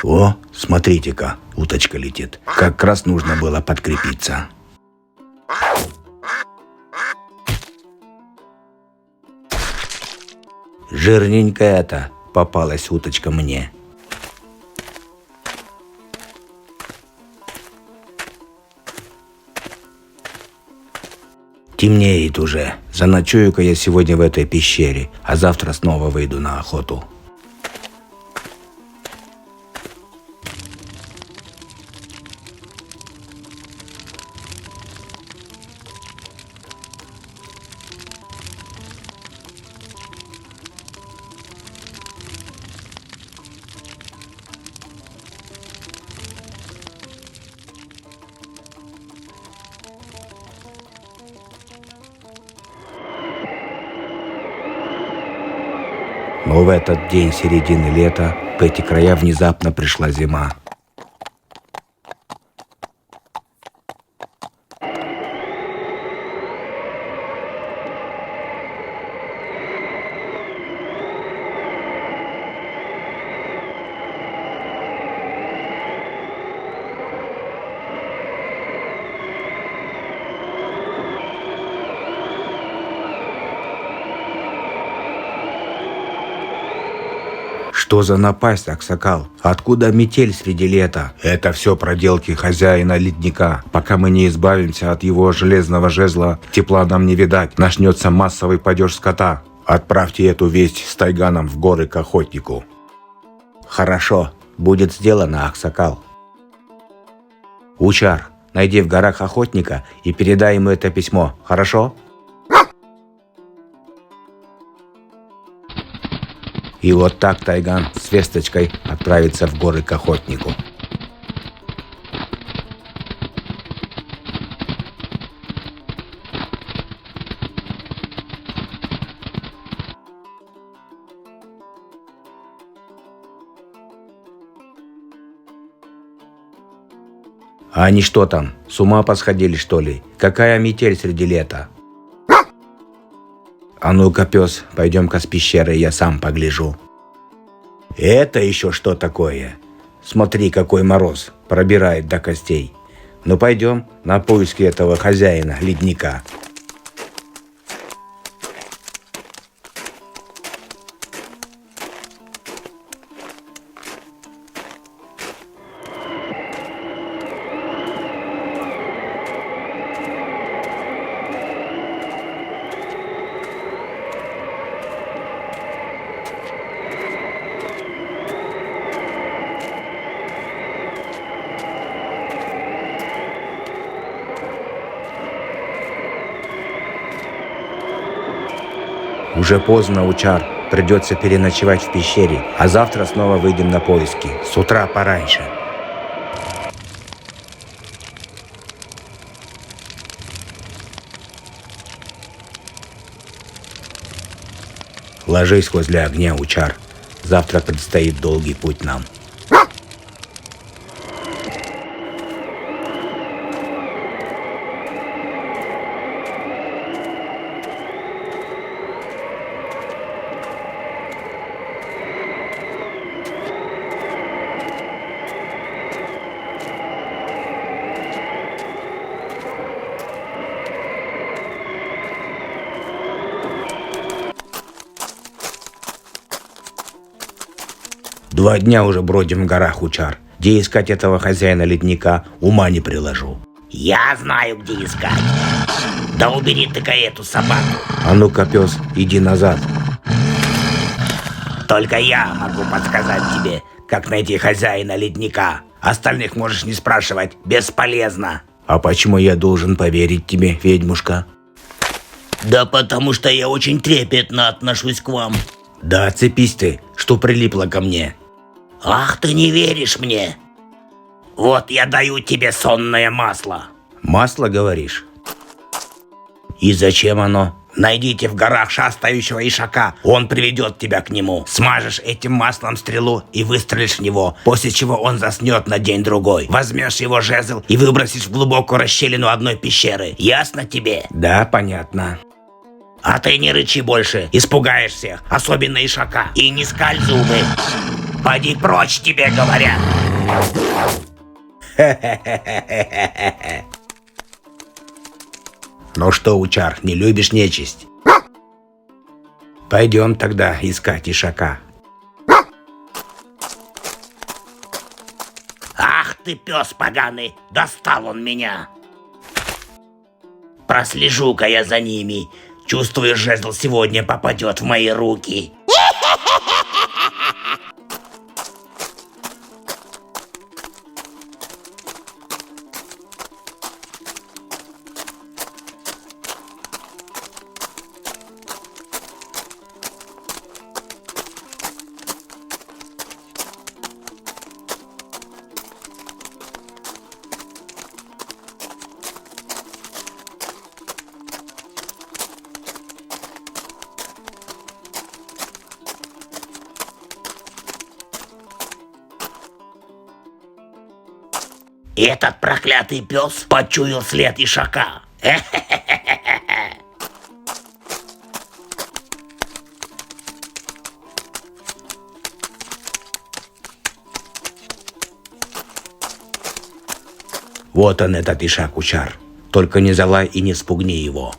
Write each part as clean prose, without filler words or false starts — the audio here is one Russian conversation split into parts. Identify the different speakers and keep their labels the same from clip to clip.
Speaker 1: О, смотрите-ка, уточка летит. Как раз нужно было подкрепиться. Жирненькая-то попалась уточка мне. Темнеет уже. Заночую-ка я сегодня в этой пещере, а завтра снова выйду на охоту. Но в этот день середины лета в эти края внезапно пришла зима. Что за напасть, Аксакал? Откуда метель среди лета? Это все проделки хозяина ледника. Пока мы не избавимся от его железного жезла, тепла нам не видать. Начнется массовый падеж скота. Отправьте эту весть с Тайганом в горы к охотнику. Хорошо, будет сделано, Аксакал. Учар, найди в горах охотника и передай ему это письмо, хорошо? И вот так Тайган с весточкой отправится в горы к охотнику. А они что там, с ума посходили, что ли? Какая метель среди лета? А ну-ка, пес, пойдем-ка с пещеры, я сам погляжу. Это еще что такое? Смотри, какой мороз, пробирает до костей. Ну пойдем на поиски этого хозяина ледника. Уже поздно, Учар. Придется переночевать в пещере, а завтра снова выйдем на поиски. С утра пораньше. Ложись возле огня, Учар. Завтра предстоит долгий путь нам. Два дня уже бродим в горах, Учар. Где искать этого хозяина ледника, ума не приложу.
Speaker 2: Я знаю, где искать. Да убери ты-ка эту собаку.
Speaker 1: А ну-ка, пес, иди назад.
Speaker 2: Только я могу подсказать тебе, как найти хозяина ледника. Остальных можешь не спрашивать, бесполезно.
Speaker 1: А почему я должен поверить тебе, ведьмушка?
Speaker 2: Да потому что я очень трепетно отношусь к вам.
Speaker 1: Да отцепись ты, что прилипло ко мне.
Speaker 2: Ах, ты не веришь мне? Вот я даю тебе сонное масло.
Speaker 1: Масло, говоришь?
Speaker 2: И зачем оно? Найдите в горах шастающего ишака, он приведет тебя к нему. Смажешь этим маслом стрелу и выстрелишь в него, после чего он заснет на день-другой. Возьмешь его жезл и выбросишь в глубокую расщелину одной пещеры. Ясно тебе?
Speaker 1: Да, понятно.
Speaker 2: А ты не рычи больше, испугаешь всех, особенно ишака. И не скаль зубы. Поди прочь, тебе говорят. Ну что, Учар, не любишь нечисть? Пойдем тогда искать ишака. Ах ты, пес поганый, достал он меня. Прослежу-ка я за ними. Чувствую, жезл сегодня попадет в мои руки. Этот проклятый пес почуял след ишака. Вот он, этот ишак, Учар. Только не залай и не спугни его.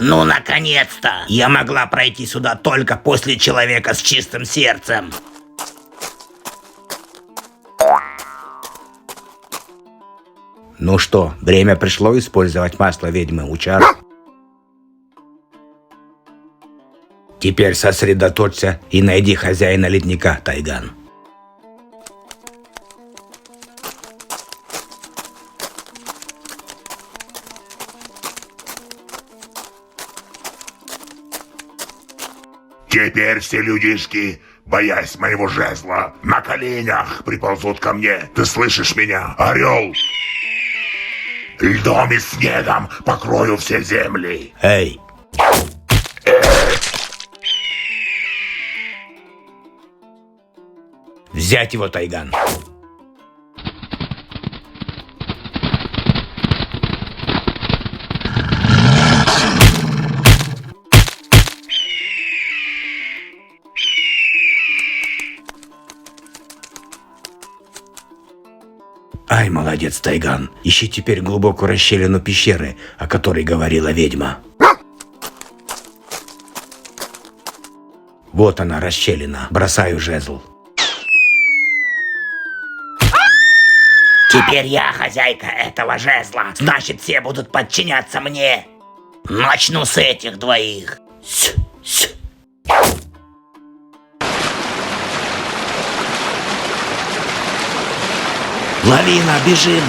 Speaker 2: Ну, наконец-то! Я могла пройти сюда только после человека с чистым сердцем. Ну что, время пришло использовать масло ведьмы, Учар? Теперь сосредоточься и найди хозяина ледника, Тайган.
Speaker 3: Теперь все людишки, боясь моего жезла, на коленях приползут ко мне. Ты слышишь меня, орел? Льдом и снегом покрою все земли.
Speaker 2: Эй! Взять его, Тайган. Ай, молодец, Тайган. Ищи теперь глубокую расщелину пещеры, о которой говорила ведьма. Вот она, расщелина. Бросаю жезл. Теперь я хозяйка этого жезла. Значит, все будут подчиняться мне. Начну с этих двоих. Лавина, бежим!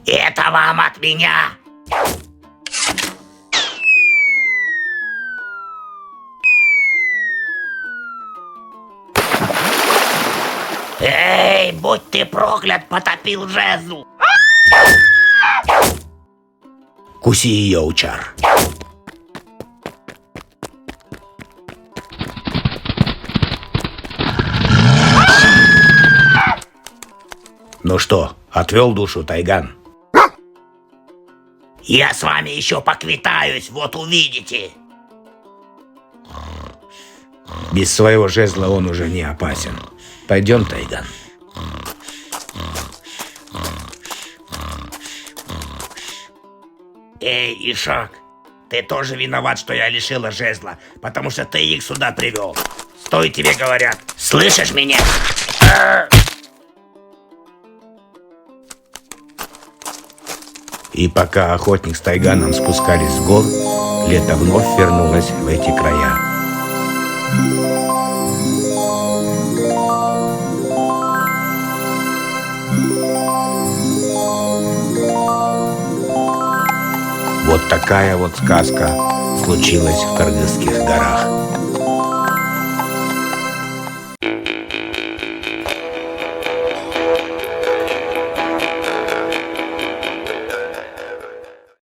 Speaker 2: Это вам от меня! Эй, будь ты проклят, потопил жезл! Куси ее, Учар. Ну что, отвел душу, Тайган? Я с вами еще поквитаюсь, вот увидите. Без своего жезла он уже не опасен. Пойдем, Тайган. Эй, ишак, ты тоже виноват, что я лишила жезла, потому что ты их сюда привел. Стой, тебе говорят. Слышишь меня? И пока охотник с Тайганом спускались с гор, лето вновь вернулось в эти края. Такая вот сказка случилась в Кыргызских горах.